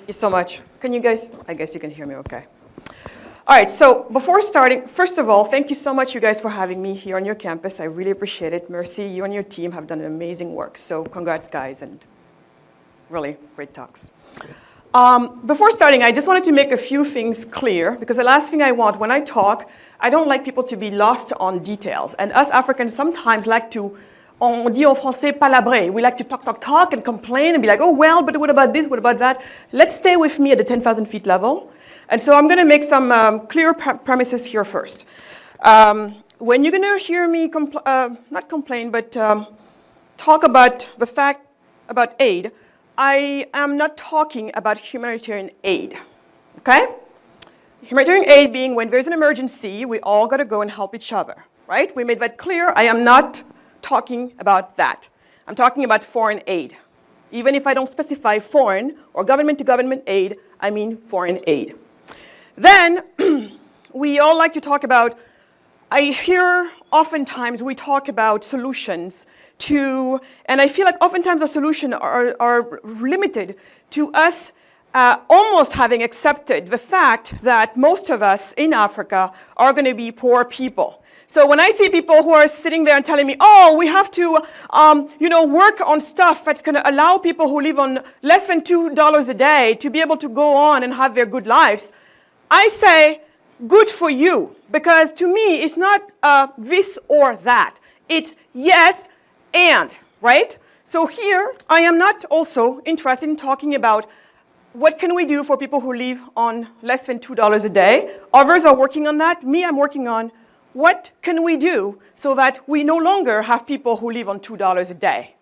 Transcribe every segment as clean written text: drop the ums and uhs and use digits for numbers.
you so much. Can you guys, I guess you can hear me okay. All right, so before starting, first of all, thank you so much, you guys, for having me here on your campus. I really appreciate it. Merci, you and your team have done amazing work. So congrats, guys, and really great talks. Before starting, I just wanted to make a few things clear, because the last thing I want when I talk, I don't like people to be lost on details. And us Africans sometimes like to, on dit en français, palabrer. We like to talk, and complain, and be like, oh, well, but what about this, what about that? Let's stay with me at the 10,000 feet level. And so I'm going to make some clear premises here first. When you're going to hear me, not complain, but talk about the fact about aid, I am not talking about humanitarian aid, okay? Humanitarian aid being when there's an emergency, we all got to go and help each other, right? We made that clear. I am not talking about that. I'm talking about foreign aid. Even if I don't specify foreign or government-to-government aid, I mean foreign aid. Then we all like to talk about, I hear oftentimes we talk about solutions to, and I feel like oftentimes the solutions are limited to us almost having accepted the fact that most of us in Africa are going to be poor people. So when I see people who are sitting there and telling me, oh, we have to work on stuff that's going to allow people who live on less than $2 a day to be able to go on and have their good lives, I say, good for you, because to me, it's not this or that. It's yes and, right? So here, I am not also interested in talking about what can we do for people who live on less than $2 a day. Others are working on that. Me, I'm working on what can we do so that we no longer have people who live on $2 a day.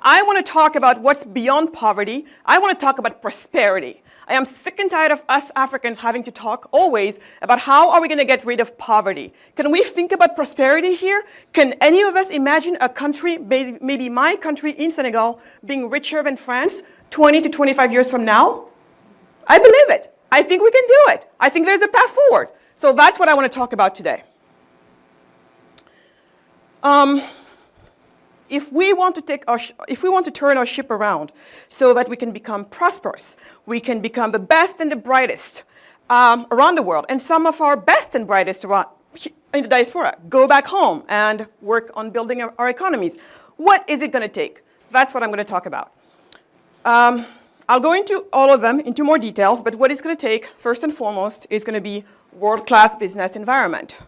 I want to talk about what's beyond poverty. I want to talk about prosperity. I am sick and tired of us Africans having to talk always about how are we going to get rid of poverty. Can we think about prosperity here? Can any of us imagine a country, maybe my country in Senegal, being richer than France 20 to 25 years from now? I believe it. I think we can do it. I think there's a path forward. So that's what I want to talk about today. If we want to turn our ship around so that we can become prosperous, we can become the best and the brightest around the world, and some of our best and brightest around, in the diaspora, go back home and work on building our economies. What is it going to take? That's what I'm going to talk about. I'll go into all of them into more details, but what it's going to take, first and foremost, is going to be world-class business environment.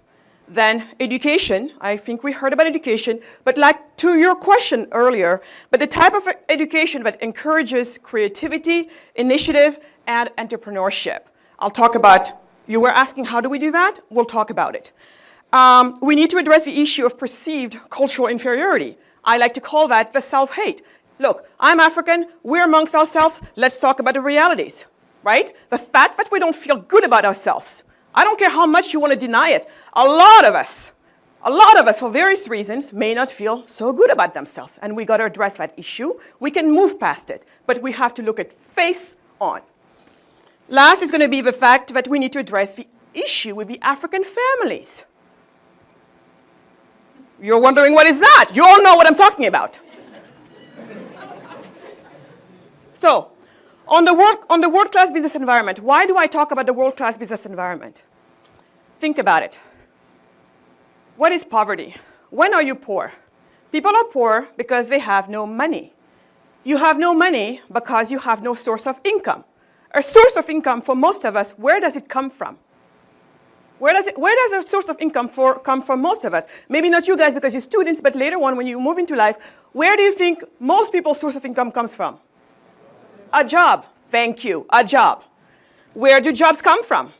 Then education, I think we heard about education, but like to your question earlier, but the type of education that encourages creativity, initiative, and entrepreneurship. I'll talk about, you were asking how do we do that? We'll talk about it. We need to address the issue of perceived cultural inferiority. I like to call that the self-hate. Look, I'm African, we're amongst ourselves, let's talk about the realities, right? The fact that we don't feel good about ourselves. I don't care how much you want to deny it. A lot of us, for various reasons, may not feel so good about themselves. And we got to address that issue. We can move past it, but we have to look at face on. Last is going to be the fact that we need to address the issue with the African families. You're wondering, what is that? You all know what I'm talking about. So, on the world-class business environment, why do I talk about the world-class business environment? Think about it. What is poverty? When are you poor? People are poor because they have no money. You have no money because you have no source of income. A source of income for most of us, where does it come from? Where does a source of income come from most of us? Maybe not you guys because you're students, but later on when you move into life, where do you think most people's source of income comes from? A job. Thank you. A job. Where do jobs come from?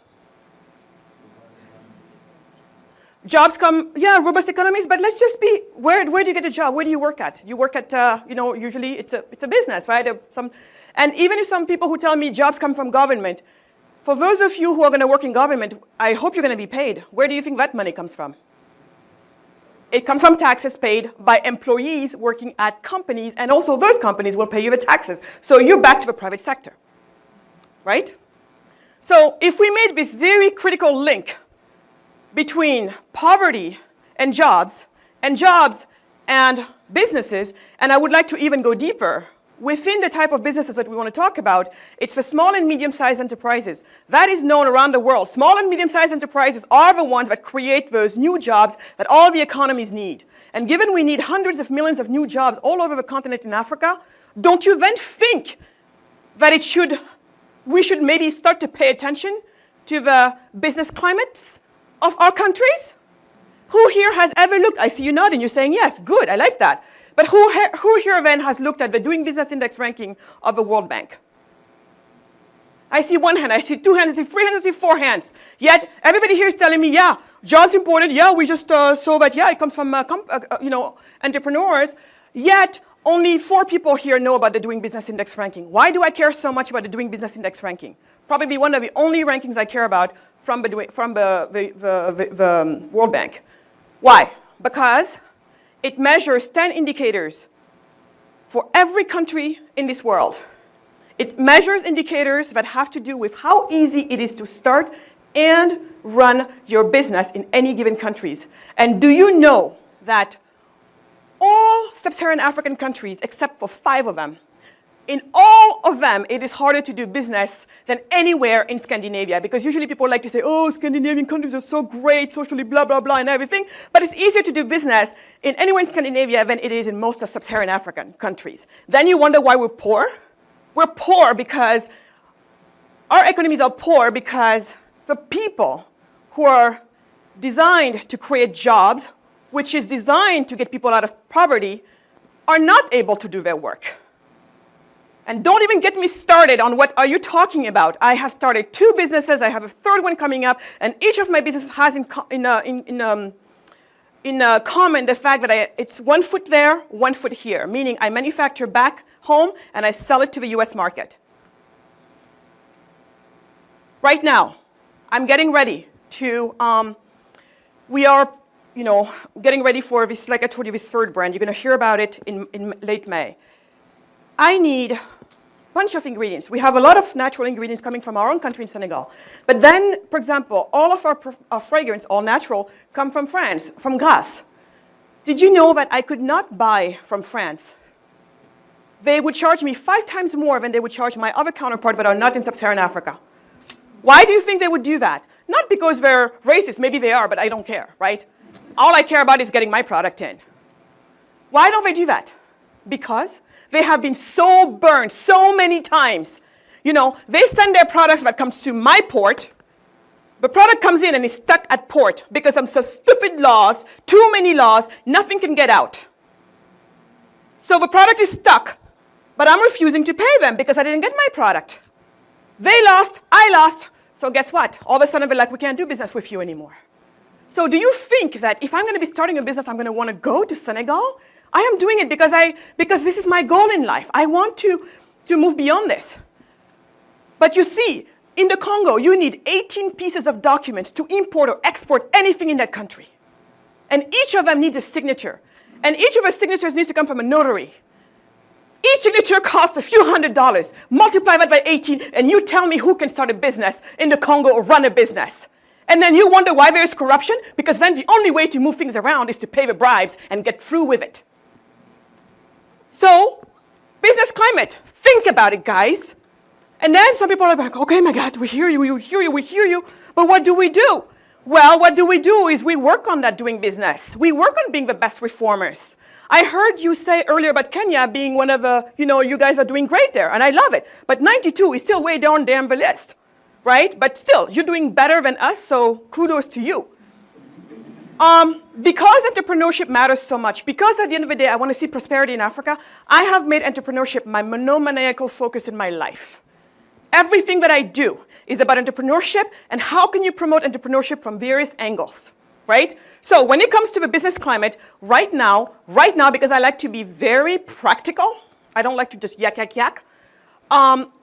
Jobs come, yeah, robust economies, but let's just be, where do you get a job? Where do you work at? You work at, usually it's a business, right? And even if some people who tell me jobs come from government, for those of you who are going to work in government, I hope you're going to be paid. Where do you think that money comes from? It comes from taxes paid by employees working at companies, and also those companies will pay you the taxes. So you're back to the private sector, right? So if we made this very critical link between poverty and jobs and businesses, and I would like to even go deeper, within the type of businesses that we want to talk about, it's for small and medium-sized enterprises. That is known around the world. Small and medium-sized enterprises are the ones that create those new jobs that all the economies need. And given we need hundreds of millions of new jobs all over the continent in Africa, don't you then think that we should maybe start to pay attention to the business climates of our countries? Who here has ever looked? I see you nodding. You're saying, yes, good, I like that. But who here then has looked at the Doing Business Index ranking of the World Bank? I see one hand, I see two hands, I see three hands, I see four hands. Yet everybody here is telling me, yeah, jobs important. Yeah, we just saw that. Yeah, it comes from entrepreneurs. Yet only 4 people here know about the Doing Business Index ranking. Why do I care so much about the Doing Business Index ranking? Probably one of the only rankings I care about from the World Bank. Why? Because it measures 10 indicators for every country in this world. It measures indicators that have to do with how easy it is to start and run your business in any given countries. And do you know that all sub-Saharan African countries, except for 5 of them, in all of them, it is harder to do business than anywhere in Scandinavia, because usually people like to say, oh, Scandinavian countries are so great, socially, blah, blah, blah, and everything. But it's easier to do business in anywhere in Scandinavia than it is in most of sub-Saharan African countries. Then you wonder why we're poor. We're poor because our economies are poor because the people who are designed to create jobs, which is designed to get people out of poverty, are not able to do their work. And don't even get me started on what are you talking about. I have started 2 businesses. I have a 3rd one coming up. And each of my businesses has in common the fact that it's 1 foot there, 1 foot here, meaning I manufacture back home and I sell it to the US market. Right now, I'm getting ready to, we are getting ready for this, like I told you, this 3rd brand. You're going to hear about it in late May. I need a bunch of ingredients. We have a lot of natural ingredients coming from our own country in Senegal. But then, for example, all of our fragrance, all natural, come from France, from Grasse. Did you know that I could not buy from France? They would charge me 5 times more than they would charge my other counterpart that are not in sub-Saharan Africa. Why do you think they would do that? Not because they're racist. Maybe they are, but I don't care, right? All I care about is getting my product in. Why don't they do that? Because they have been so burned so many times. They send their products that comes to my port. The product comes in and is stuck at port because of some stupid laws, too many laws, nothing can get out. So the product is stuck, but I'm refusing to pay them because I didn't get my product. They lost, I lost, so guess what? All of a sudden they're like, we can't do business with you anymore. So do you think that if I'm going to be starting a business, I'm going to want to go to Senegal? I am doing it because this is my goal in life. I want to move beyond this. But you see, in the Congo, you need 18 pieces of documents to import or export anything in that country. And each of them needs a signature. And each of the signatures needs to come from a notary. Each signature costs a few $100. Multiply that by 18, and you tell me who can start a business in the Congo or run a business. And then you wonder why there is corruption? Because then the only way to move things around is to pay the bribes and get through with it. So, business climate. Think about it, guys. And then some people are like, okay, Magatte, we hear you, we hear you. But what do we do? Well, what do is we work on that doing business. We work on being the best reformers. I heard you say earlier about Kenya being one of the, you guys are doing great there, and I love it. But 92 is still way down damn the list, right? But still, you're doing better than us, so kudos to you. Because entrepreneurship matters so much, because at the end of the day, I want to see prosperity in Africa, I have made entrepreneurship my monomaniacal focus in my life. Everything that I do is about entrepreneurship and how can you promote entrepreneurship from various angles, right? So when it comes to the business climate, right now, because I like to be very practical, I don't like to just yak.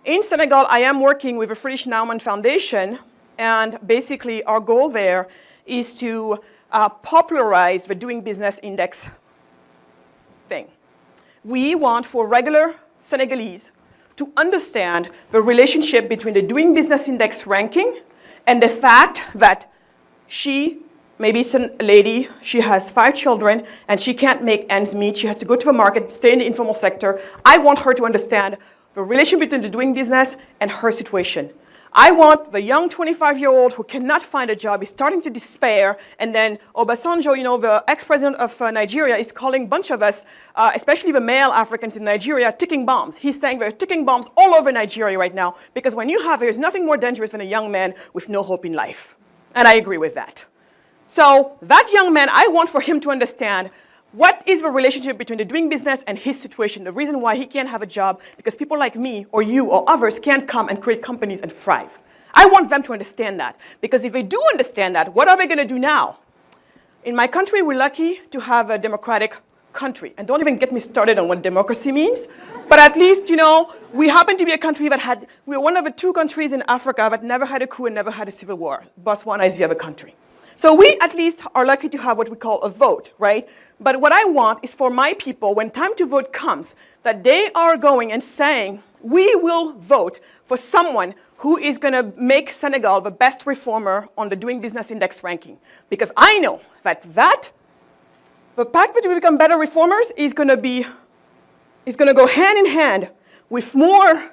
In Senegal, I am working with the Friedrich Naumann Foundation, and basically our goal there is to popularize the Doing Business Index thing. We want for regular Senegalese to understand the relationship between the Doing Business Index ranking and the fact that she maybe it's a lady, she has 5 children, and she can't make ends meet. She has to go to the market, stay in the informal sector. I want her to understand the relation between the doing business and her situation. I want the young 25-year-old who cannot find a job, is starting to despair, and then Obasanjo, you know, the ex-president of Nigeria, is calling a bunch of us, especially the male Africans in Nigeria, ticking bombs. He's saying there are ticking bombs all over Nigeria right now, because when you have, there's nothing more dangerous than a young man with no hope in life. And I agree with that. So that young man, I want for him to understand what is the relationship between the doing business and his situation, the reason why he can't have a job, because people like me or you or others can't come and create companies and thrive. I want them to understand that, because if they do understand that, what are they going to do now? In my country, we're lucky to have a democratic country. And don't even get me started on what democracy means. But at least, you know, we happen to be a country that had, we're one of the 2 countries in Africa that never had a coup and never had a civil war. Botswana is the other country. So we at least are lucky to have what we call a vote, right? But what I want is for my people, when time to vote comes, that they are going and saying, we will vote for someone who is going to make Senegal the best reformer on the Doing Business Index ranking. Because I know that the pact that we become better reformers is going to go hand in hand with more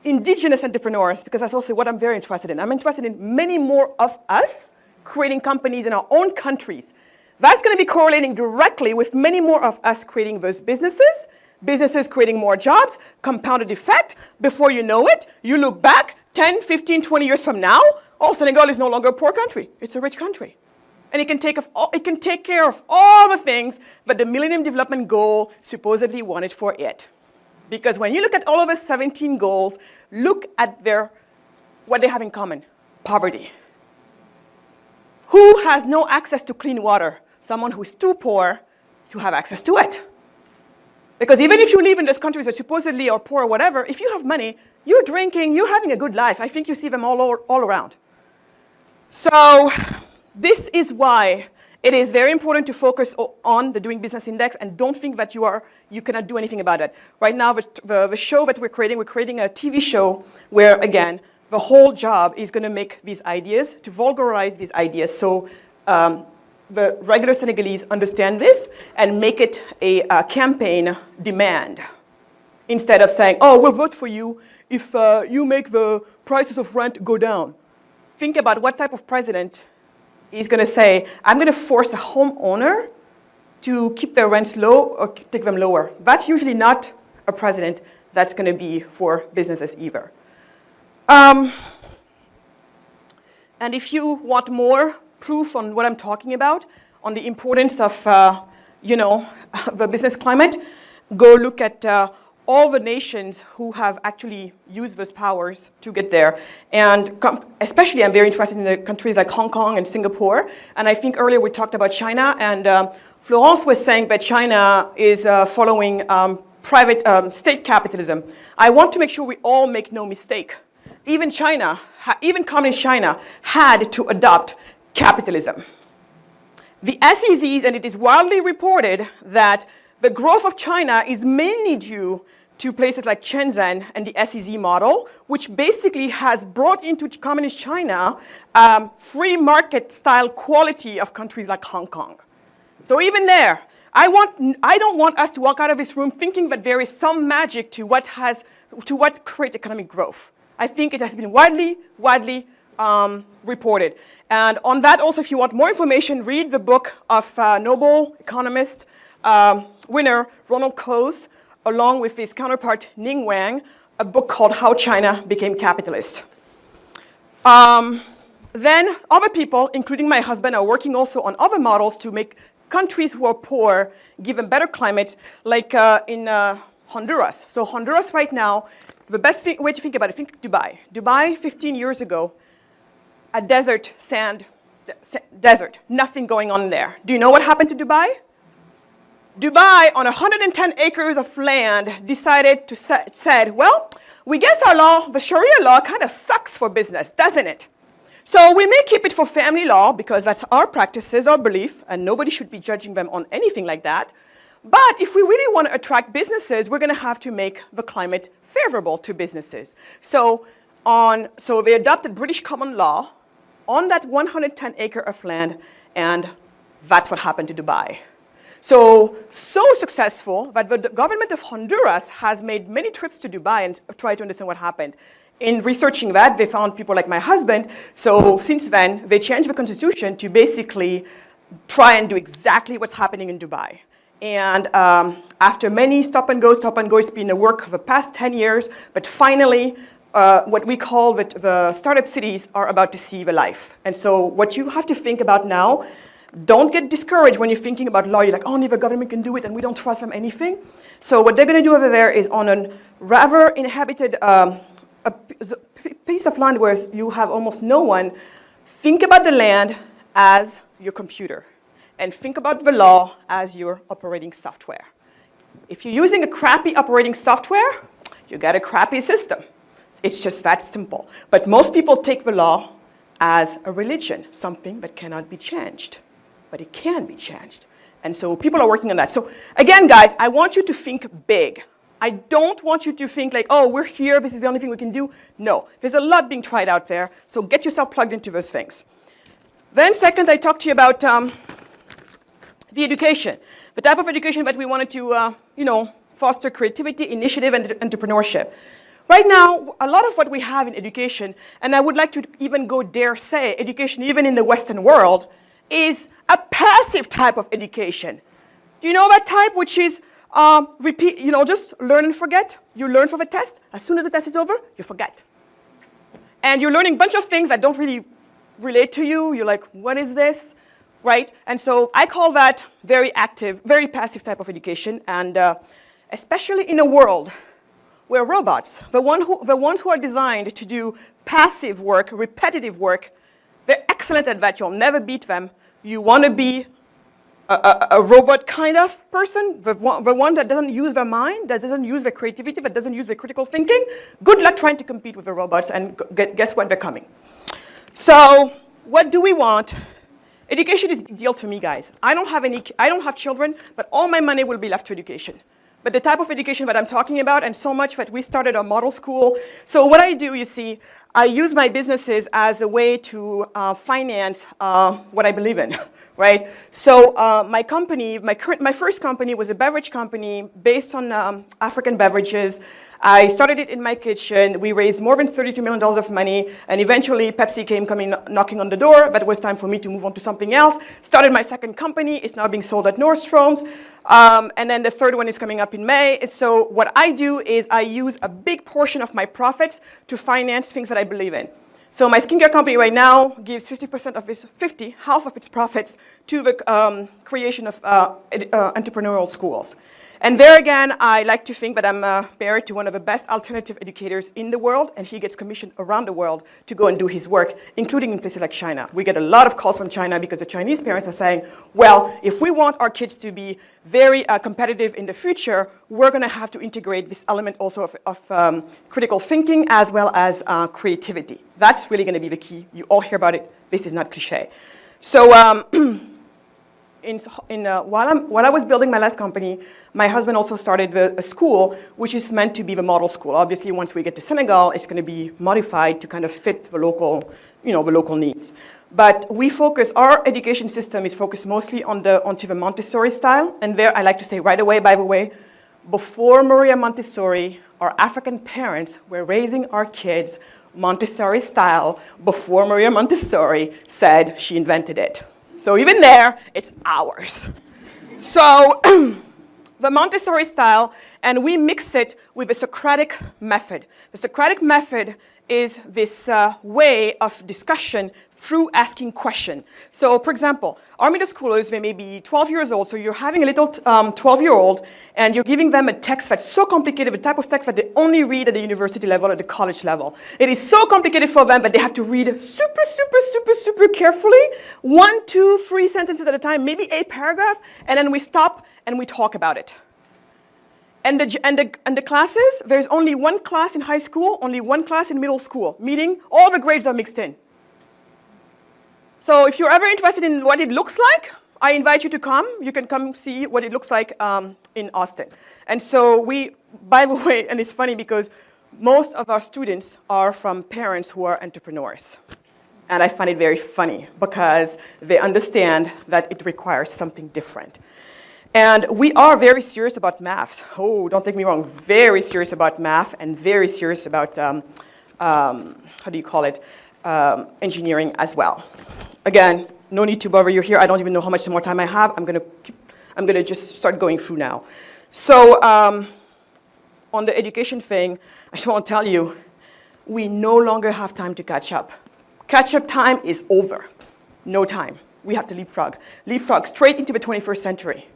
indigenous entrepreneurs, because that's also what I'm very interested in. I'm interested in many more of us creating companies in our own countries. That's going to be correlating directly with many more of us creating those businesses, businesses creating more jobs, compounded effect. Before you know it, you look back 10, 15, 20 years from now, oh, Senegal is no longer a poor country. It's a rich country. And it can take care of all the things that the Millennium Development Goal supposedly wanted for it. Because when you look at all of the 17 goals, look at what they have in common: poverty. Who has no access to clean water? Someone who is too poor to have access to it. Because even if you live in those countries that supposedly are poor or whatever, if you have money, you're drinking, you're having a good life. I think you see them all around. So this is why it is very important to focus on the Doing Business Index, and don't think that you cannot do anything about it. Right now, the show that we're creating a TV show where, again, the whole job is going to make these ideas, to vulgarize these ideas, so the regular Senegalese understand this and make it a campaign demand. Instead of saying, oh, we'll vote for you if you make the prices of rent go down. Think about what type of president is going to say, I'm going to force a homeowner to keep their rents low or take them lower. That's usually not a president that's going to be for businesses either. And if you want more proof on what I'm talking about, on the importance of, the business climate, go look at all the nations who have actually used those powers to get there. And especially, I'm very interested in the countries like Hong Kong and Singapore. And I think earlier we talked about China, and Florence was saying that China is following private state capitalism. I want to make sure we all make no mistake. Even China, even communist China, had to adopt capitalism. The SEZs, and it is widely reported that the growth of China is mainly due to places like Shenzhen and the SEZ model, which basically has brought into communist China free market style quality of countries like Hong Kong. So even there, I don't want us to walk out of this room thinking that there is some magic to what creates economic growth. I think it has been widely reported. And on that also, if you want more information, read the book of Nobel economist winner Ronald Coase, along with his counterpart Ning Wang, a book called How China Became Capitalist. Then other people, including my husband, are working also on other models to make countries who are poor give them better climate, like in Honduras. So Honduras right now, the best way to think about it, think Dubai. Dubai 15 years ago, a desert, desert, nothing going on there. Do you know what happened to Dubai? Dubai, on 110 acres of land, decided to said, well, we guess our law, the Sharia law, kind of sucks for business, doesn't it? So we may keep it for family law because that's our practices, our belief, and nobody should be judging them on anything like that. But if we really want to attract businesses, we're going to have to make the climate favorable to businesses. So they adopted British common law on that 110 acre of land, And that's what happened to Dubai. So successful that the government of Honduras has made many trips to Dubai and tried to understand what happened. In researching that, they found people like my husband. So since then, they changed the constitution to basically try and do exactly what's happening in Dubai. And after many stop and go, it's been a work of the past 10 years. But finally, what we call the startup cities are about to see the life. And so what you have to think about now, don't get discouraged when you're thinking about law. You're like, only the government can do it, and we don't trust them anything. So what they're going to do over there is on a rather inhabited a piece of land where you have almost no one, think about the land as your computer. And think about the law as your operating software. If you're using a crappy operating software, you get a crappy system. It's just that simple. But most people take the law as a religion, something that cannot be changed. But it can be changed. And so people are working on that. So again, guys, I want you to think big. I don't want you to think like, oh, we're here, this is the only thing we can do. No, there's a lot being tried out there. So get yourself plugged into those things. Then second, I talked to you about the education, the type of education that we wanted to foster creativity, initiative, and entrepreneurship. Right now, a lot of what we have in education, and I would like to even go dare say education even in the Western world, is a passive type of education. Do you know that type, which is repeat, just learn and forget? You learn for the test. As soon as the test is over, you forget. And you're learning a bunch of things that don't really relate to you. You're like, what is this? Right? And so I call that very active, very passive type of education. And especially in a world where robots, the ones who are designed to do passive work, repetitive work, they're excellent at that. You'll never beat them. You want to be a robot kind of person, the one that doesn't use their mind, that doesn't use their creativity, that doesn't use their critical thinking. Good luck trying to compete with the robots, and guess what? They're coming. So what do we want? Education is a big deal to me, guys. I don't have children, but all my money will be left to education. But the type of education that I'm talking about, and so much that we started a model school. So what I do, you see, I use my businesses as a way to finance what I believe in, right? So my company, my first company was a beverage company based on African beverages. I started it in my kitchen. We raised more than $32 million of money, and eventually Pepsi came knocking on the door. That was time for me to move on to something else. Started my second company. It's now being sold at Nordstrom's. And then the third one is coming up in May. So what I do is I use a big portion of my profits to finance things that I believe in. So my skincare company right now gives 50% of its, half of its profits to the creation of entrepreneurial schools. And there again, I like to think that I'm married to one of the best alternative educators in the world, and he gets commissioned around the world to go and do his work, including in places like China. We get a lot of calls from China because the Chinese parents are saying, well, if we want our kids to be very competitive in the future, we're going to have to integrate this element also of critical thinking as well as creativity. That's really going to be the key. You all hear about it. This is not cliche. So while I was building my last company, my husband also started a school, which is meant to be the model school. Obviously, once we get to Senegal, it's going to be modified to kind of fit the local, the local needs. But we focus, our education system is focused mostly onto the Montessori style. And there, I like to say right away, by the way, before Maria Montessori, our African parents were raising our kids Montessori style before Maria Montessori said she invented it. So even there, it's ours. So the Montessori style, and we mix it with the Socratic method. The Socratic method is this way of discussion through asking questions. So for example, our middle schoolers, they may be 12 years old, so you're having a little 12-year-old, and you're giving them a text that's so complicated, a type of text that they only read at the university level, at the college level. It is so complicated for them that they have to read super carefully, 1, 2, 3 sentences at a time, maybe a paragraph, and then we stop and we talk about it. And the classes, there's only one class in high school, only one class in middle school, meaning all the grades are mixed in. So if you're ever interested in what it looks like, I invite you to come. You can come see what it looks like in Austin. And so we, by the way, and it's funny because most of our students are from parents who are entrepreneurs. And I find it very funny because they understand that it requires something different. And we are very serious about math. Oh, don't take me wrong, very serious about math and very serious about, how do you call it, engineering as well. Again, no need to bother you here. I don't even know how much more time I have. I'm gonna just start going through now. So on the education thing, I just want to tell you, we no longer have time to catch up. Catch-up time is over. No time. We have to leapfrog. Leapfrog straight into the 21st century.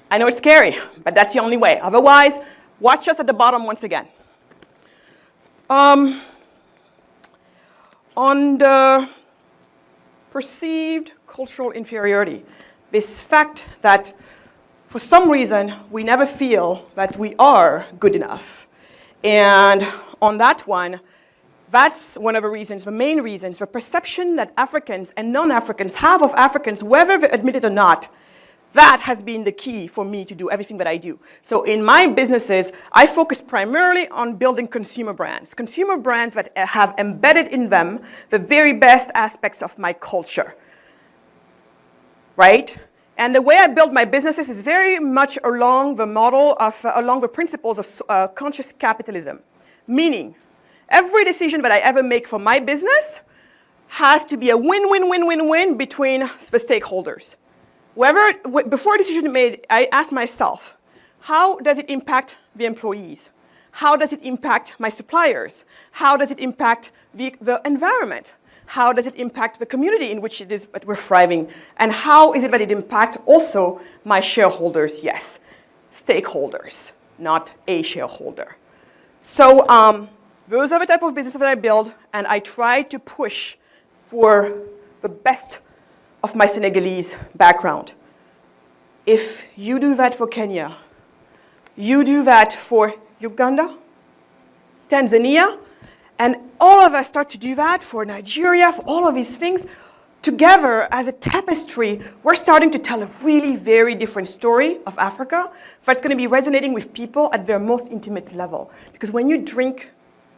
I know it's scary, but that's the only way. Otherwise, watch us at the bottom once again. On the perceived cultural inferiority, this fact that for some reason we never feel that we are good enough. And on that one, that's one of the reasons, the main reasons, the perception that Africans and non-Africans have of Africans, whether they admit it or not, that has been the key for me to do everything that I do. So in my businesses, I focus primarily on building consumer brands that have embedded in them the very best aspects of my culture, right? And the way I build my businesses is very much along the model of, along the principles of conscious capitalism, meaning every decision that I ever make for my business has to be a win-win-win-win-win between the stakeholders. Before a decision is made, I ask myself, how does it impact the employees? How does it impact my suppliers? How does it impact the environment? How does it impact the community in which it is that we're thriving? And how is it that it impacts also my shareholders? Yes, stakeholders, not a shareholder. So those are the type of businesses that I build, and I try to push for the best of my Senegalese background. If you do that for Kenya, you do that for Uganda, Tanzania, and all of us start to do that for Nigeria, for all of these things, together as a tapestry, we're starting to tell a really very different story of Africa that's going to be resonating with people at their most intimate level. Because when you drink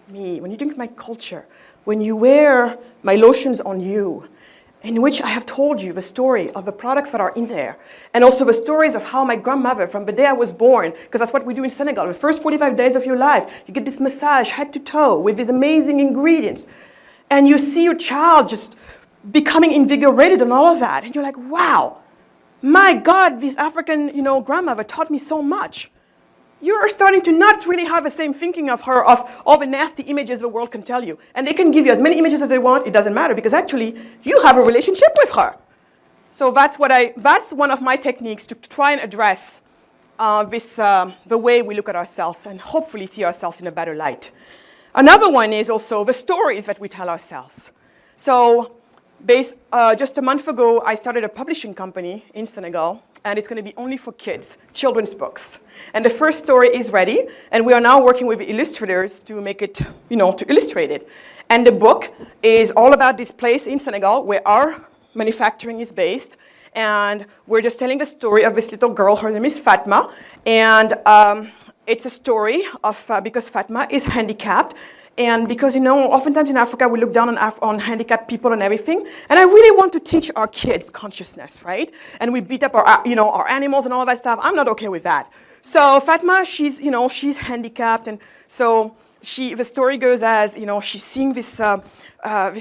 me, when you drink my culture, when you wear my lotions on you, in which I have told you the story of the products that are in there, and also the stories of how my grandmother, from the day I was born, because that's what we do in Senegal, the first 45 days of your life, you get this massage head to toe with these amazing ingredients, and you see your child just becoming invigorated and all of that, and you're like, wow, my God, this African, grandmother taught me so much. You are starting to not really have the same thinking of her, of all the nasty images the world can tell you. And they can give you as many images as they want, it doesn't matter, because actually, you have a relationship with her. So that's one of my techniques to try and address the way we look at ourselves and hopefully see ourselves in a better light. Another one is also the stories that we tell ourselves. So just a month ago, I started a publishing company in Senegal, and it's going to be only for kids, children's books. And the first story is ready, and we are now working with illustrators to make it, to illustrate it. And the book is all about this place in Senegal where our manufacturing is based, and we're just telling the story of this little girl. Her name is Fatma, and it's a story of, because Fatma is handicapped, and because, oftentimes in Africa, we look down on handicapped people and everything. And I really want to teach our kids consciousness, right? And we beat up our, our animals and all of that stuff. I'm not okay with that. So Fatma, she's handicapped. And so the story goes as, she's seeing this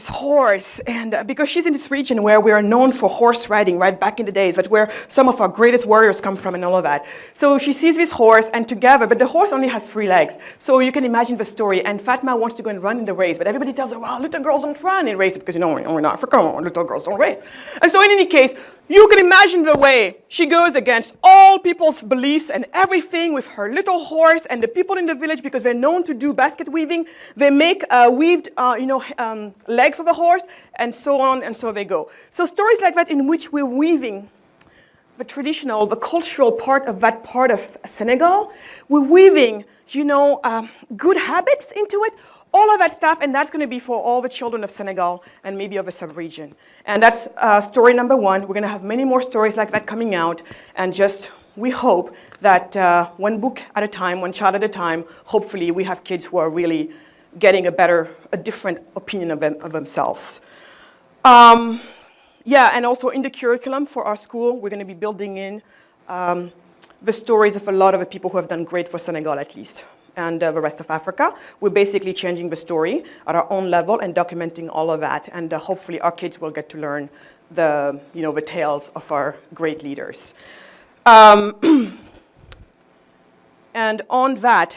horse. And because she's in this region where we are known for horse riding, right, back in the days, but where some of our greatest warriors come from and all of that. So she sees this horse, and together, but the horse only has 3 legs. So you can imagine the story. And Fatma wants to go and run in the race, but everybody tells her, well, little girls don't run in races, because, we're in Africa, little girls don't race. And so in any case, you can imagine the way she goes against all people's beliefs and everything with her little horse, and the people in the village, because they're known to do basket weaving, they make a weaved, leg for the horse, and so on, and so they go. So stories like that in which we're weaving the traditional, the cultural part of that part of Senegal, we're weaving, good habits into it, all of that stuff, and that's going to be for all the children of Senegal and maybe of a sub-region. And that's story number 1. We're going to have many more stories like that coming out, and we hope that one book at a time, one child at a time, hopefully we have kids who are really getting a different opinion of themselves. Yeah, and also in the curriculum for our school, we're going to be building in the stories of a lot of the people who have done great for Senegal, at least, and the rest of Africa. We're basically changing the story at our own level and documenting all of that, and hopefully our kids will get to learn the tales of our great leaders. And on that,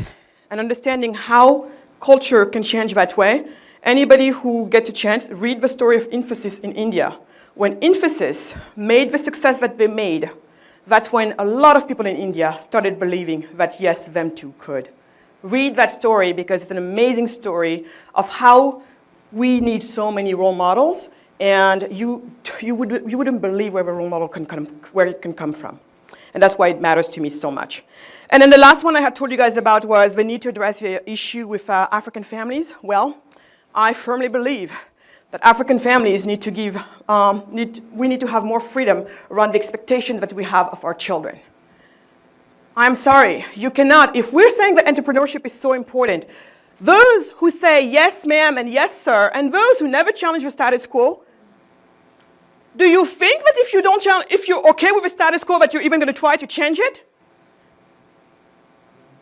and understanding how culture can change that way, anybody who gets a chance, read the story of Infosys in India. When Infosys made the success that they made, that's when a lot of people in India started believing that, yes, them too could. Read that story because it's an amazing story of how we need so many role models, and you wouldn't believe where the role model where it can come from. And that's why it matters to me so much. And then the last one I had told you guys about was the need to address the issue with African families. Well, I firmly believe that African families need to give, we need to have more freedom around the expectations that we have of our children. I'm sorry, you cannot, if we're saying that entrepreneurship is so important, those who say yes ma'am and yes sir, and those who never challenge the status quo, do you think that if you're okay with the status quo, that you're even going to try to change it?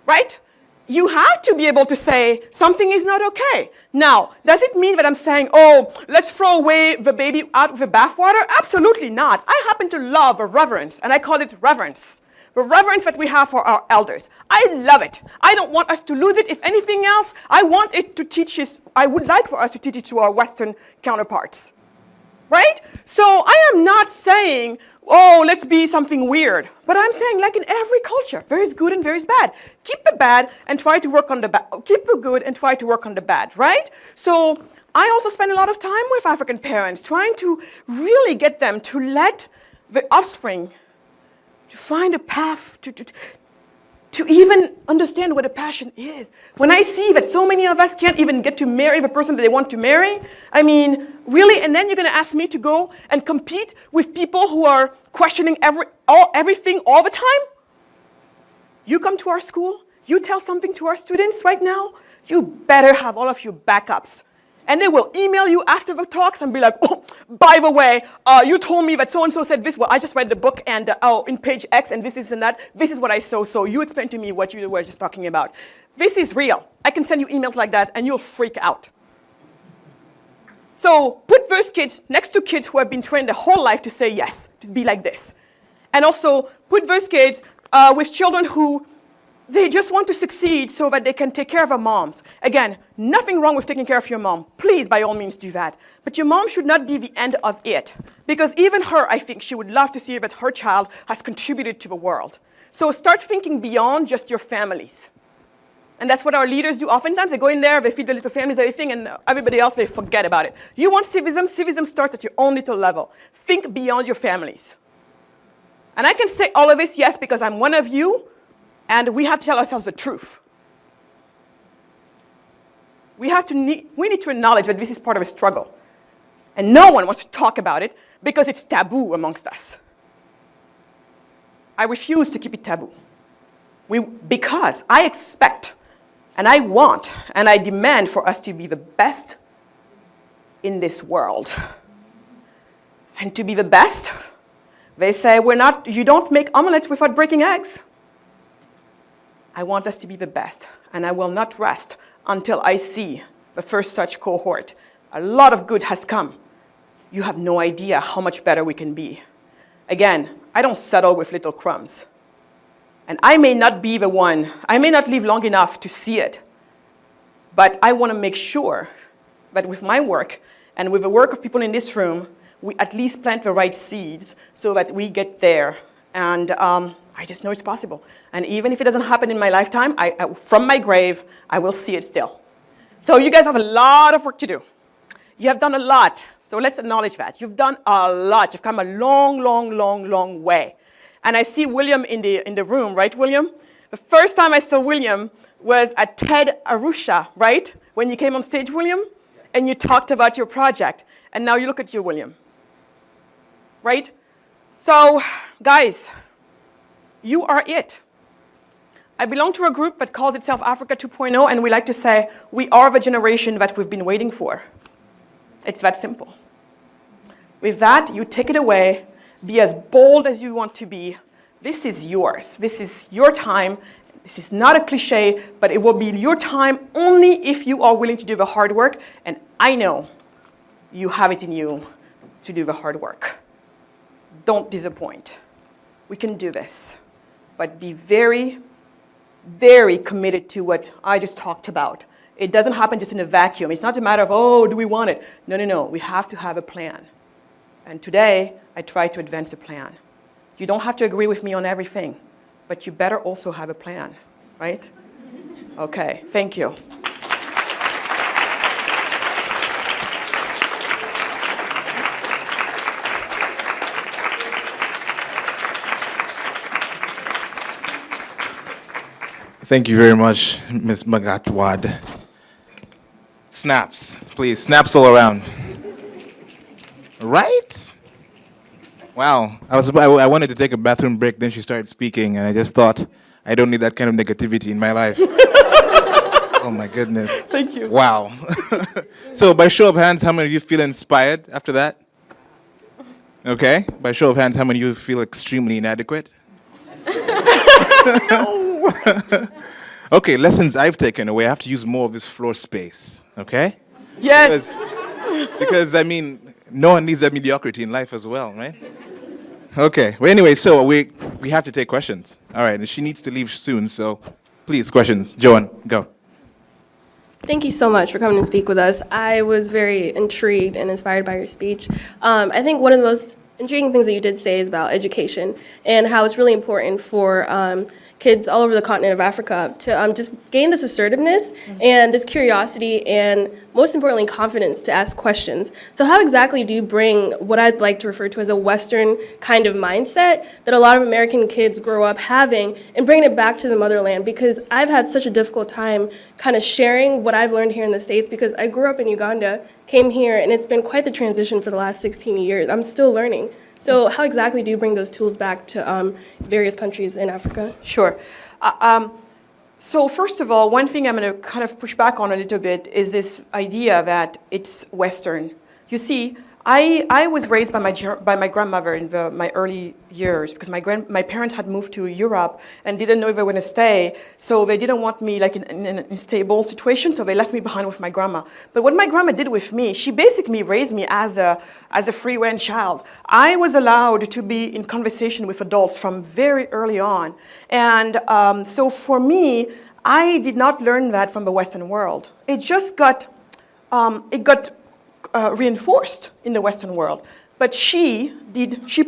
Right? You have to be able to say something is not okay. Now, does it mean that I'm saying, oh, let's throw away the baby out with the bathwater? Absolutely not. I happen to love a reverence, and I call it reverence. The reverence that we have for our elders. I love it. I don't want us to lose it. If anything else, I want it to teach us, I would like for us to teach it to our Western counterparts. Right? So I am not saying, oh, let's be something weird. But I'm saying, like in every culture, there is good and there is bad. Keep the bad and try to work on the bad. Keep the good and try to work on the bad, right? So I also spend a lot of time with African parents, trying to really get them to let the offspring to find a path to even understand what a passion is. When I see that so many of us can't even get to marry the person that they want to marry, I mean, really? And then you're going to ask me to go and compete with people who are questioning everything all the time? You come to our school, you tell something to our students right now, you better have all of your backups. And they will email you after the talks and be like, oh, by the way, you told me that so-and-so said this. Well, I just read the book, and oh, in page X, and this is and that. This is what I saw, so you explain to me what you were just talking about. This is real. I can send you emails like that, and you'll freak out. So put those kids next to kids who have been trained their whole life to say yes, to be like this. And also put those kids with children who they just want to succeed so that they can take care of their moms. Again, nothing wrong with taking care of your mom. Please, by all means, do that. But your mom should not be the end of it. Because even her, I think, she would love to see that her child has contributed to the world. So start thinking beyond just your families. And that's what our leaders do. Oftentimes, they go in there, they feed the little families, everything, and everybody else, they forget about it. You want civism? Civism starts at your own little level. Think beyond your families. And I can say all of this, yes, because I'm one of you, and we have to tell ourselves the truth. We need to acknowledge that this is part of a struggle. And no one wants to talk about it because it's taboo amongst us. I refuse to keep it taboo. Because I expect, and I want, and I demand for us to be the best in this world. And to be the best, they say, you don't make omelets without breaking eggs. I want us to be the best, and I will not rest until I see the first such cohort. A lot of good has come. You have no idea how much better we can be. Again, I don't settle with little crumbs. And I may not be the one, I may not live long enough to see it, but I want to make sure that with my work and with the work of people in this room, we at least plant the right seeds so that we get there. And I just know it's possible. And even if it doesn't happen in my lifetime, from my grave, I will see it still. So you guys have a lot of work to do. You have done a lot. So let's acknowledge that. You've done a lot. You've come a long, long, long, long way. And I see William in the room, right, William? The first time I saw William was at TED Arusha, right? When you came on stage, William, and you talked about your project. And now you look at you, William. Right? So, guys, you are it. I belong to a group that calls itself Africa 2.0, and we like to say, we are the generation that we've been waiting for. It's that simple. With that, you take it away, be as bold as you want to be. This is yours. This is your time. This is not a cliche, but it will be your time only if you are willing to do the hard work, and I know you have it in you to do the hard work. Don't disappoint. We can do this, but be very, very committed to what I just talked about. It doesn't happen just in a vacuum. It's not a matter of, oh, do we want it? No, no, no. We have to have a plan. And today, I try to advance a plan. You don't have to agree with me on everything, but you better also have a plan, right? Okay, thank you. Thank you very much, Ms. Magatte Wade. Snaps, please. Snaps all around. Right? Wow. I wanted to take a bathroom break, then she started speaking, and I just thought, I don't need that kind of negativity in my life. Oh, my goodness. Thank you. Wow. So by show of hands, how many of you feel inspired after that? Okay. By show of hands, how many of you feel extremely inadequate? Okay, lessons I've taken away. I have to use more of this floor space, okay? Yes. Because I mean, no one needs that mediocrity in life as well, right? Okay, well anyway, so we have to take questions. All right, and she needs to leave soon, so please, questions. Joan, go. Thank you so much for coming to speak with us. I was very intrigued and inspired by your speech. I think one of the most intriguing things that you did say is about education and how it's really important for kids all over the continent of Africa to just gain this assertiveness and this curiosity and, most importantly, confidence to ask questions. So how exactly do you bring what I'd like to refer to as a Western kind of mindset that a lot of American kids grow up having and bringing it back to the motherland? Because I've had such a difficult time kind of sharing what I've learned here in the States because I grew up in Uganda, came here, and it's been quite the transition for the last 16 years. I'm still learning. So how exactly do you bring those tools back to various countries in Africa? Sure. So first of all, one thing I'm going to kind of push back on a little bit is this idea that it's Western. You see, I was raised by my grandmother in my early years because my parents had moved to Europe and didn't know if they were going to stay, so they didn't want me like in a stable situation, so they left me behind with my grandma. But what my grandma did with me, she basically raised me as a free-range child. I was allowed to be in conversation with adults from very early on, and so for me, I did not learn that from the Western world. It just got reinforced in the Western world. But she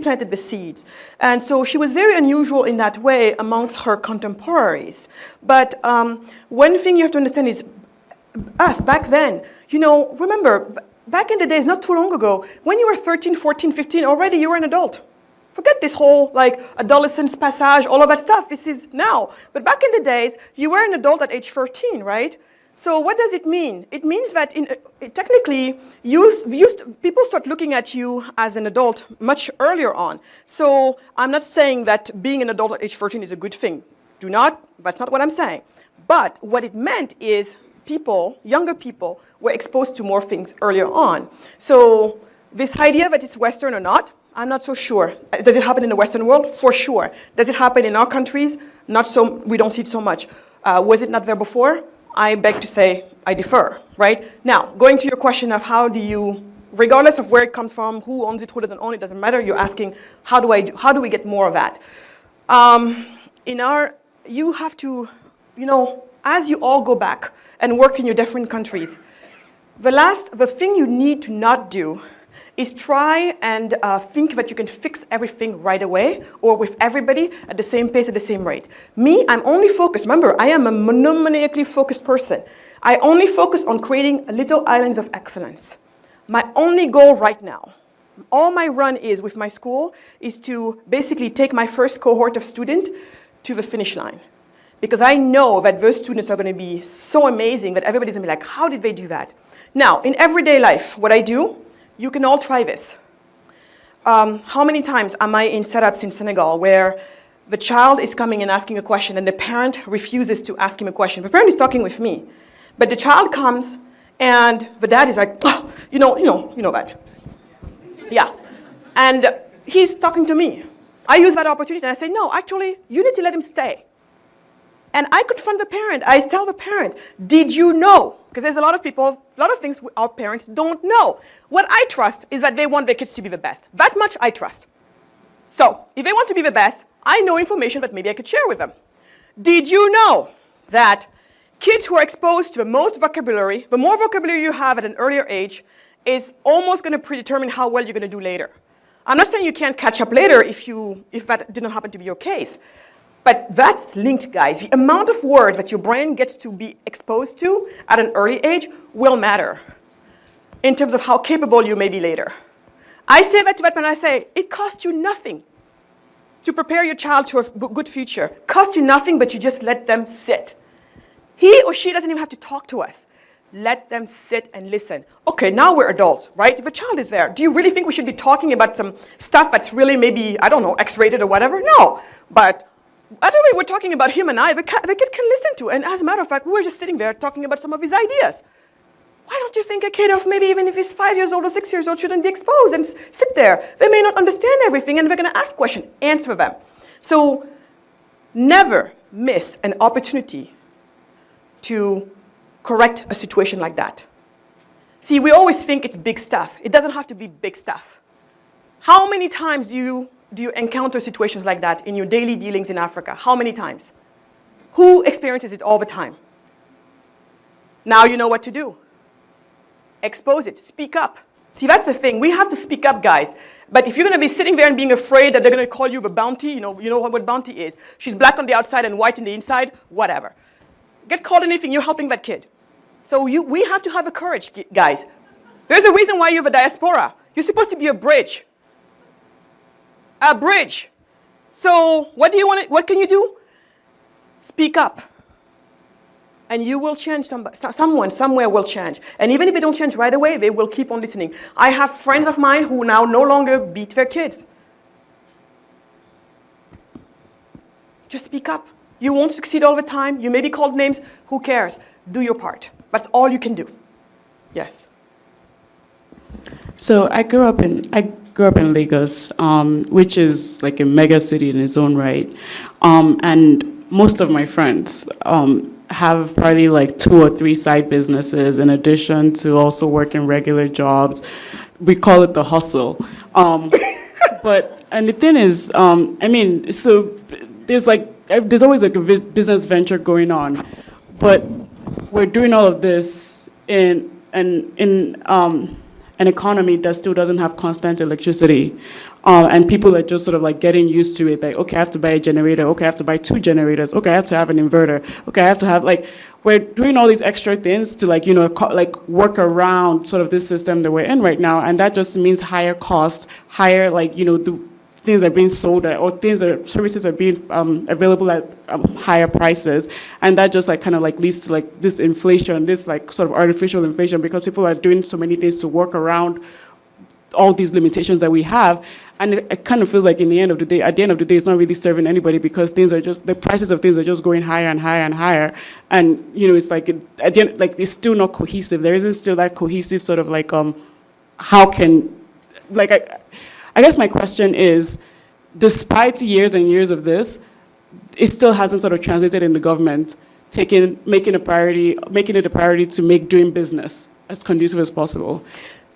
planted the seeds. And so she was very unusual in that way amongst her contemporaries. But one thing you have to understand is us back then, you know, remember, back in the days, not too long ago, when you were 13, 14, 15, already you were an adult. Forget this whole like adolescence passage, all of that stuff. This is now. But back in the days, you were an adult at age 13, right? So what does it mean? It means that technically, people start looking at you as an adult much earlier on. So I'm not saying that being an adult at age 14 is a good thing. That's not what I'm saying. But what it meant is younger people, were exposed to more things earlier on. So this idea that it's Western or not, I'm not so sure. Does it happen in the Western world? For sure. Does it happen in our countries? Not so, we don't see it so much. Was it not there before? I beg to say I defer, right? Now, going to your question of how do you, regardless of where it comes from, who owns it, who doesn't own it, doesn't matter. You're asking, how do we get more of that? You have to, you know, as you all go back and work in your different countries, the thing you need to not do is try and think that you can fix everything right away or with everybody at the same pace, at the same rate. Me, I'm only focused, remember, I am a monomaniacally focused person. I only focus on creating little islands of excellence. My only goal right now, all my run is with my school, is to basically take my first cohort of students to the finish line. Because I know that those students are going to be so amazing that everybody's going to be like, how did they do that? Now, in everyday life, what I do, you can all try this. How many times am I in setups in Senegal where the child is coming and asking a question, and the parent refuses to ask him a question. The parent is talking with me, but the child comes, and the dad is like, oh, you know that. Yeah. And he's talking to me. I use that opportunity, and I say, no, actually, you need to let him stay. And I confront the parent. I tell the parent, did you know? Because there's a lot of people, a lot of things our parents don't know. What I trust is that they want their kids to be the best. That much I trust. So if they want to be the best, I know information that maybe I could share with them. Did you know that kids who are exposed to the most vocabulary, the more vocabulary you have at an earlier age, is almost going to predetermine how well you're going to do later. I'm not saying you can't catch up later if that didn't happen to be your case. But that's linked, guys. The amount of words that your brain gets to be exposed to at an early age will matter in terms of how capable you may be later. I say that to that when I say, it costs you nothing to prepare your child to a good future. It costs you nothing, but you just let them sit. He or she doesn't even have to talk to us. Let them sit and listen. Okay, now we're adults, right? If a child is there, do you really think we should be talking about some stuff that's really maybe, I don't know, X-rated or whatever? No. But either way, we're talking about him and I, the kid can listen to. And as a matter of fact, we were just sitting there talking about some of his ideas. Why don't you think a kid of maybe even if he's 5 years old or 6 years old shouldn't be exposed and sit there? They may not understand everything, and they're going to ask questions. Answer them. So never miss an opportunity to correct a situation like that. See, we always think it's big stuff. It doesn't have to be big stuff. How many times do you encounter situations like that in your daily dealings in Africa? How many times? Who experiences it all the time? Now you know what to do. Expose it. Speak up. See, that's the thing. We have to speak up, guys. But if you're going to be sitting there and being afraid that they're going to call you the bounty, you know what bounty is. She's black on the outside and white on the inside, whatever. Get called anything, you're helping that kid. So we have to have the courage, guys. There's a reason why you have a diaspora. You're supposed to be a bridge. A bridge. So what can you do? Speak up. And you will change, someone somewhere will change. And even if they don't change right away, they will keep on listening. I have friends of mine who now no longer beat their kids. Just speak up. You won't succeed all the time. You may be called names. Who cares? Do your part. That's all you can do. Yes. So I grew up in Lagos, which is like a mega city in its own right, and most of my friends have probably like 2 or 3 side businesses in addition to also working regular jobs. We call it the hustle. And the thing is, so there's always like a business venture going on, but we're doing all of this in an economy that still doesn't have constant electricity. And people are just sort of like getting used to it. Like, okay, I have to buy a generator. Okay, I have to buy 2 generators. Okay, I have to have an inverter. Okay, I have to have we're doing all these extra things to work around sort of this system that we're in right now. And that just means higher cost, higher the things are being sold at, or services are being available at higher prices, and that just leads to this inflation, this sort of artificial inflation, because people are doing so many things to work around all these limitations that we have, and it kind of feels like at the end of the day, it's not really serving anybody, because the prices of things are just going higher and higher and higher, and it's it's still not cohesive. There isn't still that cohesive sort of I guess my question is, despite years and years of this, it still hasn't sort of translated in the government, making it a priority to make doing business as conducive as possible.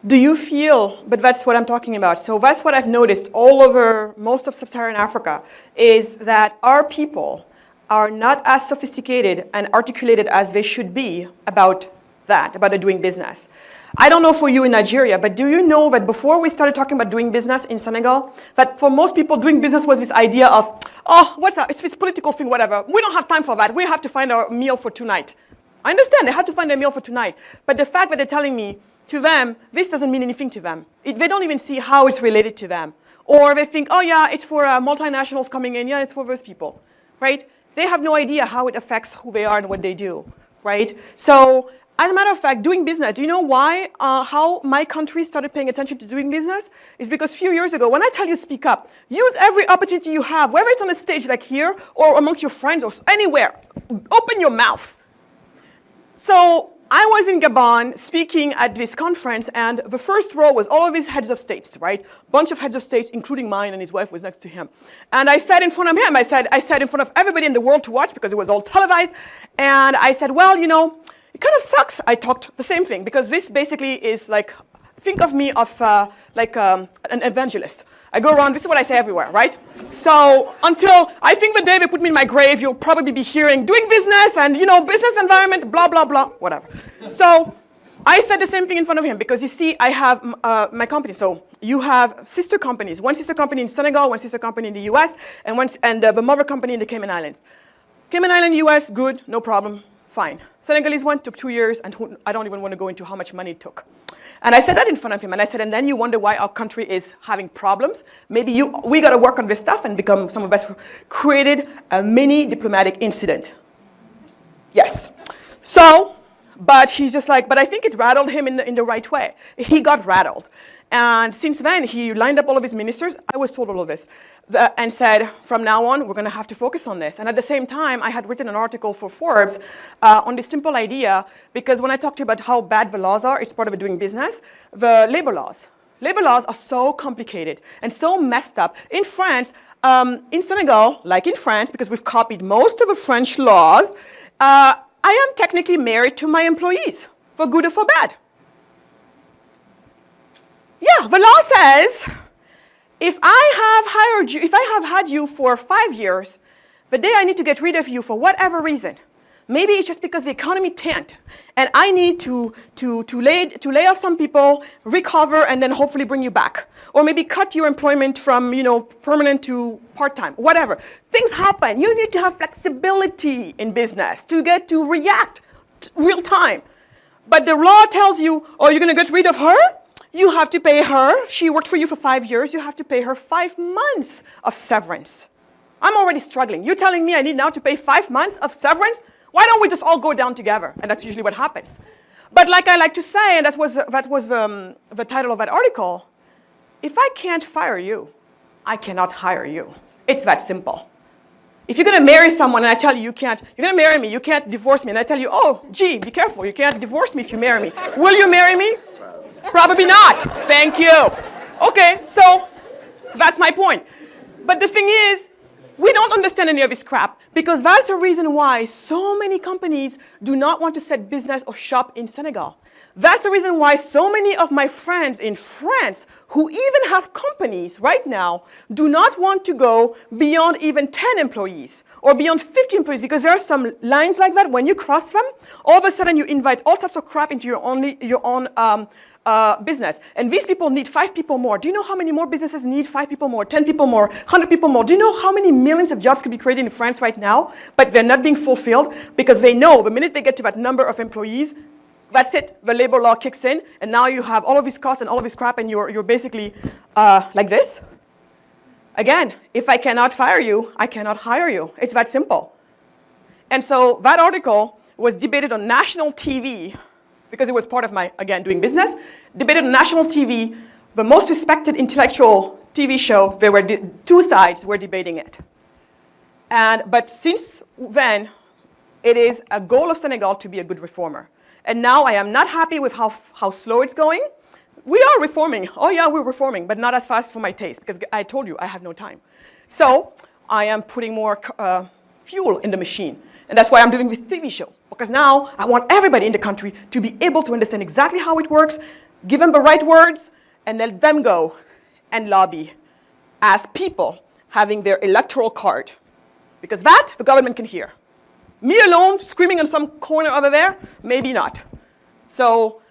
Do you feel, but that's what I'm talking about. So that's what I've noticed all over most of sub-Saharan Africa, is that our people are not as sophisticated and articulated as they should be about doing business. I don't know for you in Nigeria, but do you know that before we started talking about doing business in Senegal, that for most people doing business was this idea of, oh, what's that? It's this political thing, whatever. We don't have time for that. We have to find our meal for tonight. I understand they had to find their meal for tonight, but the fact that they're telling me, to them, this doesn't mean anything to them. They don't even see how it's related to them. Or they think, oh yeah, it's for multinationals coming in. Yeah, it's for those people, right? They have no idea how it affects who they are and what they do, right? So As a matter of fact, doing business, do you know why, how my country started paying attention to doing business? It's because a few years ago, when I tell you speak up, use every opportunity you have, whether it's on a stage like here or amongst your friends or anywhere, open your mouth. So I was in Gabon speaking at this conference, and the first row was all of his heads of states, right? Bunch of heads of states, including mine, and his wife was next to him. And I said in front of him, I said in front of everybody in the world to watch because it was all televised, and I said, well, you know, it kind of sucks. I talked the same thing because this basically is like, think of me of like an evangelist. I go around, this is what I say everywhere, right? So until I think the day they put me in my grave, you'll probably be hearing doing business and, you know, business environment, blah, blah, blah, whatever. So I said the same thing in front of him because you see, I have my company. So you have sister companies, one sister company in Senegal, one sister company in the US, and the mother company in the Cayman Islands. Cayman Island, US, good, no problem, fine. Senegalese one took 2 years, and I don't even want to go into how much money it took. And I said that in front of him, and I said, and then you wonder why our country is having problems. Maybe we got to work on this stuff and become some of us created a mini diplomatic incident. Yes. So, but he's just like, but I think it rattled him in the right way. He got rattled. And since then, he lined up all of his ministers. I was told all of this. And said, from now on, we're going to have to focus on this. And at the same time, I had written an article for Forbes on this simple idea, because when I talked to you about how bad the laws are, it's part of doing business, the labor laws. Labor laws are so complicated and so messed up. In France, in Senegal, like in France, because we've copied most of the French laws, I am technically married to my employees, for good or for bad. Yeah, the law says, if I have had you for 5 years, the day I need to get rid of you for whatever reason, maybe it's just because the economy tanked, and I need to lay off some people, recover, and then hopefully bring you back. Or maybe cut your employment from, you know, permanent to part-time, whatever. Things happen. You need to have flexibility in business to get to react real time. But the law tells you, oh, you're going to get rid of her? You have to pay her. She worked for you for 5 years. You have to pay her 5 months of severance. I'm already struggling. You're telling me I need now to pay 5 months of severance? Why don't we just all go down together? And that's usually what happens. But like I like to say, and that was the title of that article, if I can't fire you, I cannot hire you. It's that simple. If you're going to marry someone and I tell you you can't, you're going to marry me, you can't divorce me, and I tell you, oh, gee, be careful, you can't divorce me if you marry me. Will you marry me? Probably not. Thank you. Okay, so that's my point. But the thing is, we don't understand any of this crap, because that's the reason why so many companies do not want to set business or shop in Senegal. That's the reason why so many of my friends in France, who even have companies right now, do not want to go beyond even 10 employees or beyond 50 employees, because there are some lines like that. When you cross them, all of a sudden you invite all types of crap into your own business. And these people need 5 people more. Do you know how many more businesses need 5 people more, 10 people more, 100 people more? Do you know how many millions of jobs could be created in France right now, but they're not being fulfilled because they know the minute they get to that number of employees, that's it, the labor law kicks in, and now you have all of these costs and all of this crap, and you're basically like this. Again, if I cannot fire you, I cannot hire you. It's that simple. And so that article was debated on national TV, because it was part of my, again, doing business, debated on national TV, the most respected intellectual TV show. There were 2 sides were debating it. But since then, it is a goal of Senegal to be a good reformer. And now I am not happy with how slow it's going. We are reforming. Oh yeah, we're reforming, but not as fast for my taste, because I told you I have no time. So I am putting more fuel in the machine. And that's why I'm doing this TV show, because now I want everybody in the country to be able to understand exactly how it works, give them the right words, and let them go and lobby as people having their electoral card. Because that, the government can hear. Me alone, screaming in some corner over there, maybe not. So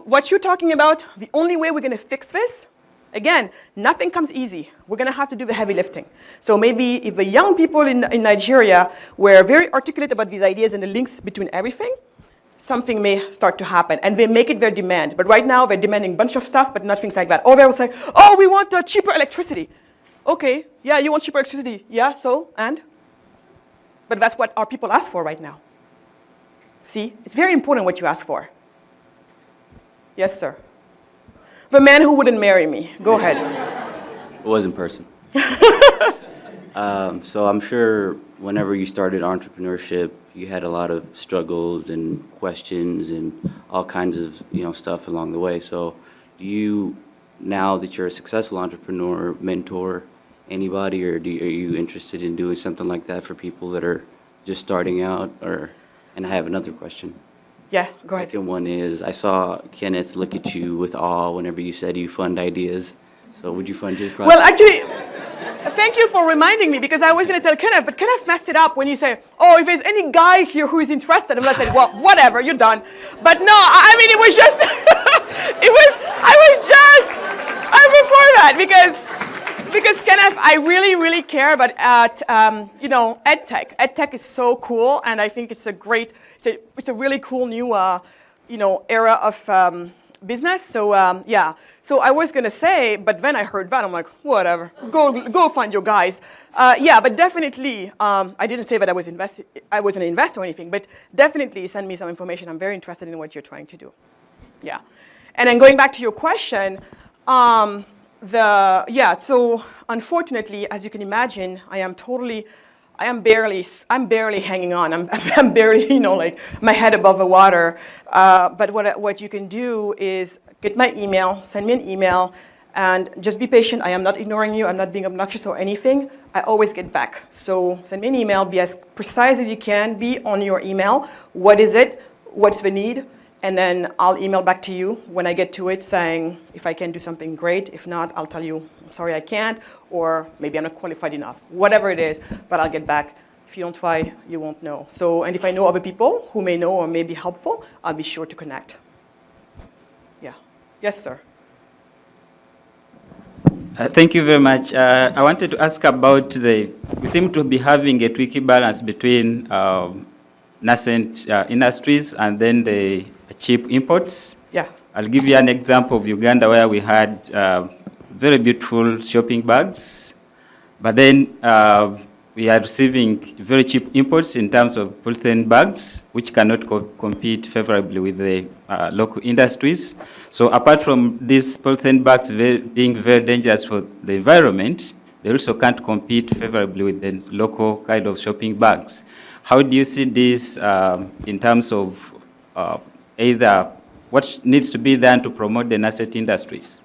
what you're talking about, the only way we're going to fix this, again, nothing comes easy. We're going to have to do the heavy lifting. So maybe if the young people in Nigeria were very articulate about these ideas and the links between everything, something may start to happen. And they make it their demand. But right now, they're demanding a bunch of stuff, but not things like that. Or they will say, oh, we want cheaper electricity. Okay, yeah, you want cheaper electricity. Yeah, so, and? But that's what our people ask for right now. See, it's very important what you ask for. Yes, sir. The man who wouldn't marry me. Go ahead. It was in person. So I'm sure whenever you started entrepreneurship, you had a lot of struggles and questions and all kinds of stuff along the way. So do you, now that you're a successful entrepreneur, mentor anybody, or are you interested in doing something like that for people that are just starting out? And I have another question. Yeah, go ahead. Second one is, I saw Kenneth look at you with awe whenever you said you fund ideas. So would you fund his project? Well, actually, thank you for reminding me, because I was going to tell Kenneth, but Kenneth messed it up when you say, oh, if there's any guy here who is interested, and I said, well, whatever, you're done. But no, I mean, it was just, before that, because Kenneth, I really, really care about ed tech. Ed tech is so cool, and I think it's a great, it's a really cool new, era of business. So yeah. So I was gonna say, but then I heard that, I'm like, whatever. Go find your guys. Yeah, but definitely, I didn't say that I was an investor or anything, but definitely send me some information. I'm very interested in what you're trying to do. Yeah. And then going back to your question. So unfortunately, as you can imagine, I'm barely hanging on. I'm barely, like my head above the water. But what you can do is get my email, send me an email, and just be patient. I am not ignoring you. I'm not being obnoxious or anything. I always get back. So send me an email. Be as precise as you can. Be on your email. What is it? What's the need? And then I'll email back to you when I get to it saying if I can do something great. If not, I'll tell you, I'm sorry I can't, or maybe I'm not qualified enough. Whatever it is, but I'll get back. If you don't try, you won't know. So, and if I know other people who may know or may be helpful, I'll be sure to connect. Yeah. Yes, sir. Thank you very much. I wanted to ask about we seem to be having a tricky balance between nascent industries and then the cheap imports. Yeah. I'll give you an example of Uganda where we had very beautiful shopping bags, but then we are receiving very cheap imports in terms of polythene bags, which cannot compete favorably with the local industries. So apart from these polythene bags being very dangerous for the environment, they also can't compete favorably with the local kind of shopping bags. How do you see this in terms of either what needs to be done to promote the nascent industries?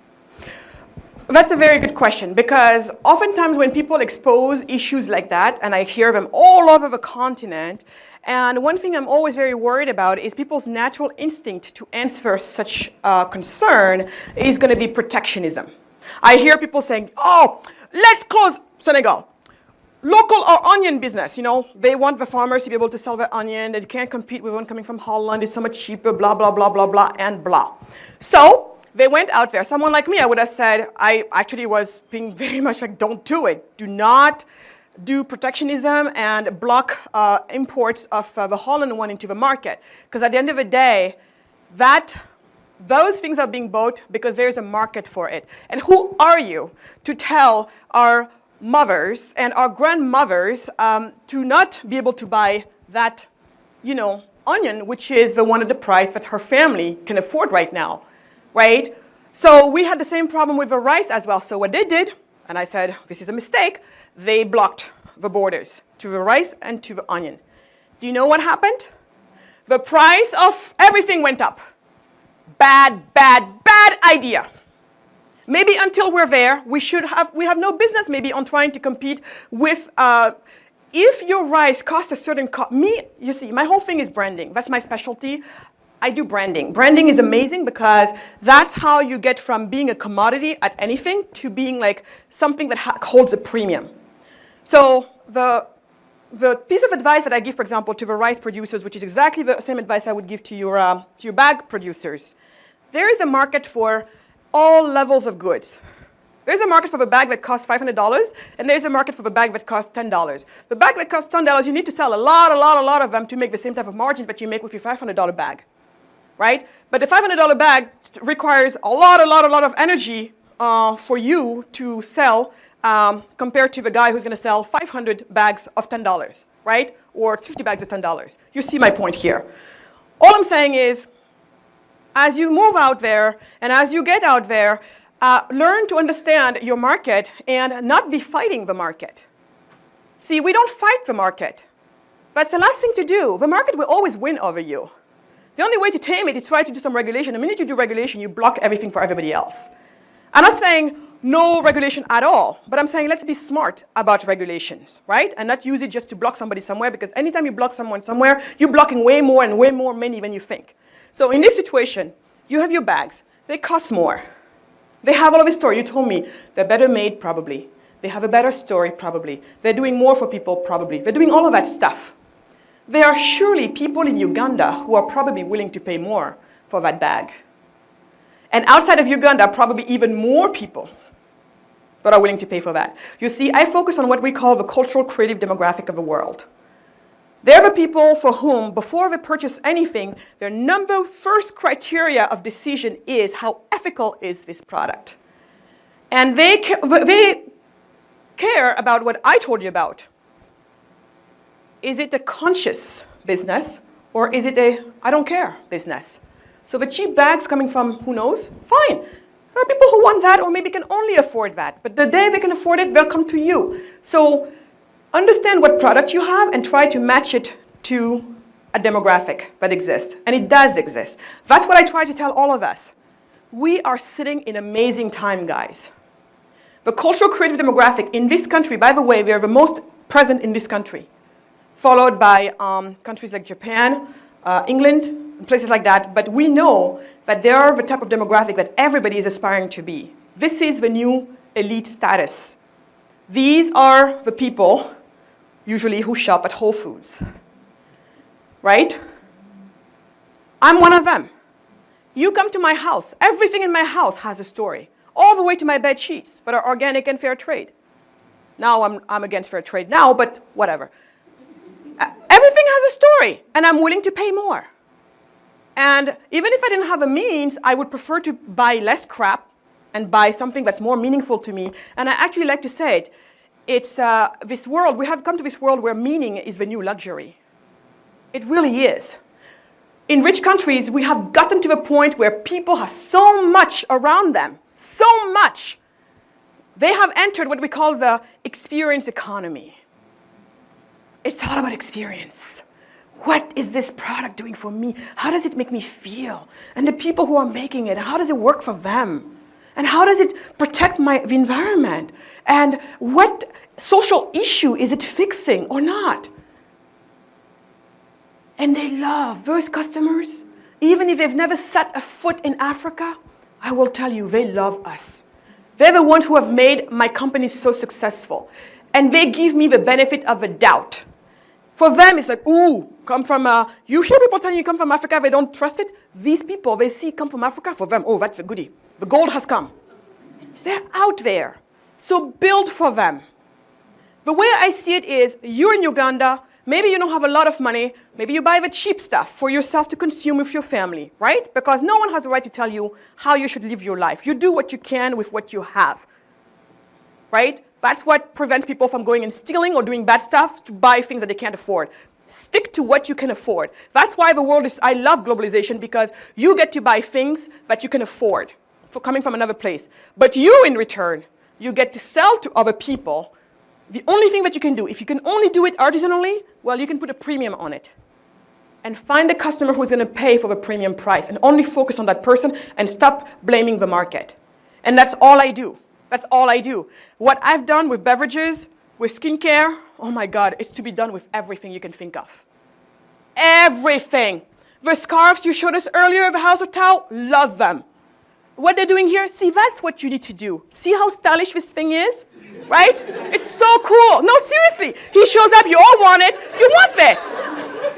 That's a very good question, because oftentimes when people expose issues like that, and I hear them all over the continent, and one thing I'm always very worried about is people's natural instinct to answer such concern is going to be protectionism. I hear people saying, oh, let's close Senegal. Local or onion business, they want the farmers to be able to sell their onion. They can't compete with one coming from Holland. It's so much cheaper, blah, blah, blah, blah, blah, and blah. So they went out there. Someone like me, I would have said, I actually was being very much like, don't do it. Do not do protectionism and block imports of the Holland one into the market. Because at the end of the day, those things are being bought because there's a market for it. And who are you to tell our mothers and our grandmothers to not be able to buy that, onion, which is the one at the price that her family can afford right now, right? So we had the same problem with the rice as well. So what they did, and I said, this is a mistake, they blocked the borders to the rice and to the onion. Do you know what happened? The price of everything went up. Bad, bad, bad idea. Maybe until we're there, we have no business maybe on trying to compete with, if your rice costs a certain cost, you see, my whole thing is branding. That's my specialty. I do branding. Branding is amazing because that's how you get from being a commodity at anything to being like something that holds a premium. So the piece of advice that I give, for example, to the rice producers, which is exactly the same advice I would give to your bag producers, there is a market for all levels of goods. There's a market for the bag that costs $500, and there's a market for the bag that costs $10. The bag that costs $10, you need to sell a lot of them to make the same type of margins that you make with your $500 bag, right? But the $500 bag requires a lot of energy for you to sell compared to the guy who's going to sell 500 bags of $10, right? Or 50 bags of $10. You see my point here. All I'm saying is, as you move out there and as you get out there, learn to understand your market and not be fighting the market. See, we don't fight the market. That's the last thing to do. The market will always win over you. The only way to tame it is try to do some regulation. The minute you do regulation, you block everything for everybody else. I'm not saying no regulation at all, but I'm saying let's be smart about regulations, right? And not use it just to block somebody somewhere, because anytime you block someone somewhere, you're blocking way more and way more money than you think. So in this situation, you have your bags. They cost more. They have all of a story. You told me they're better made, probably. They have a better story, probably. They're doing more for people, probably. They're doing all of that stuff. There are surely people in Uganda who are probably willing to pay more for that bag. And outside of Uganda, probably even more people that are willing to pay for that. You see, I focus on what we call the cultural creative demographic of the world. They're the people for whom, before they purchase anything, their first criteria of decision is how ethical is this product. And they care about what I told you about. Is it a conscious business, or is it a I don't care business? So the cheap bags coming from who knows? Fine. There are people who want that or maybe can only afford that. But the day they can afford it, they'll come to you. So understand what product you have and try to match it to a demographic that exists. And it does exist. That's what I try to tell all of us. We are sitting in amazing time, guys. The cultural creative demographic in this country, by the way, we are the most present in this country, followed by countries like Japan, England, and places like that. But we know that they are the type of demographic that everybody is aspiring to be. This is the new elite status. These are the people, usually, who shop at Whole Foods, right? I'm one of them. You come to my house. Everything in my house has a story, all the way to my bed sheets that are organic and fair trade. Now I'm against fair trade now, but whatever. Everything has a story, and I'm willing to pay more. And even if I didn't have a means, I would prefer to buy less crap and buy something that's more meaningful to me. And I actually like to say it. It's this world, we have come to this world where meaning is the new luxury. It really is. In rich countries, we have gotten to the point where people have so much around them, so much. They have entered what we call the experience economy. It's all about experience. What is this product doing for me? How does it make me feel? And the people who are making it, how does it work for them? And how does it protect the environment? And what social issue is it fixing or not? And they love those customers. Even if they've never set a foot in Africa, I will tell you, they love us. They're the ones who have made my company so successful. And they give me the benefit of the doubt. For them, it's like, ooh, come from, you hear people telling you come from Africa, they don't trust it. These people, they see come from Africa, for them, oh, that's a goodie. The gold has come. They're out there. So build for them. The way I see it is, you're in Uganda, maybe you don't have a lot of money, maybe you buy the cheap stuff for yourself to consume with your family, right? Because no one has a right to tell you how you should live your life. You do what you can with what you have, right? That's what prevents people from going and stealing or doing bad stuff to buy things that they can't afford. Stick to what you can afford. That's why the world is, I love globalization, because you get to buy things that you can afford for coming from another place. But you, in return, you get to sell to other people. The only thing that you can do, if you can only do it artisanally, well, you can put a premium on it. And find a customer who's going to pay for the premium price and only focus on that person and stop blaming the market. And that's all I do. That's all I do. What I've done with beverages, with skincare, oh my God, it's to be done with everything you can think of. Everything. The scarves you showed us earlier, the House of Tao, love them. What they're doing here, see, that's what you need to do. See how stylish this thing is, right? It's so cool. No, seriously. He shows up, you all want it. You want this.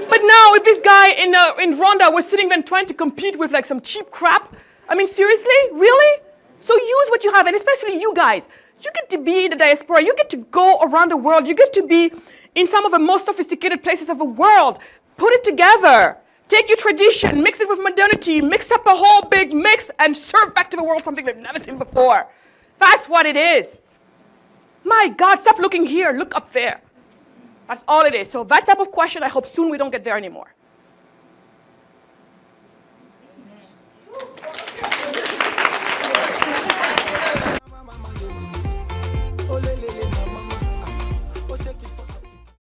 But now, if this guy in Rwanda was sitting there trying to compete with like some cheap crap, I mean, seriously? Really? So use what you have, and especially you guys. You get to be in the diaspora. You get to go around the world. You get to be in some of the most sophisticated places of the world. Put it together. Take your tradition, mix it with modernity, mix up a whole big mix, and serve back to the world something they've never seen before. That's what it is. My God, stop looking here. Look up there. That's all it is. So that type of question, I hope soon we don't get there anymore.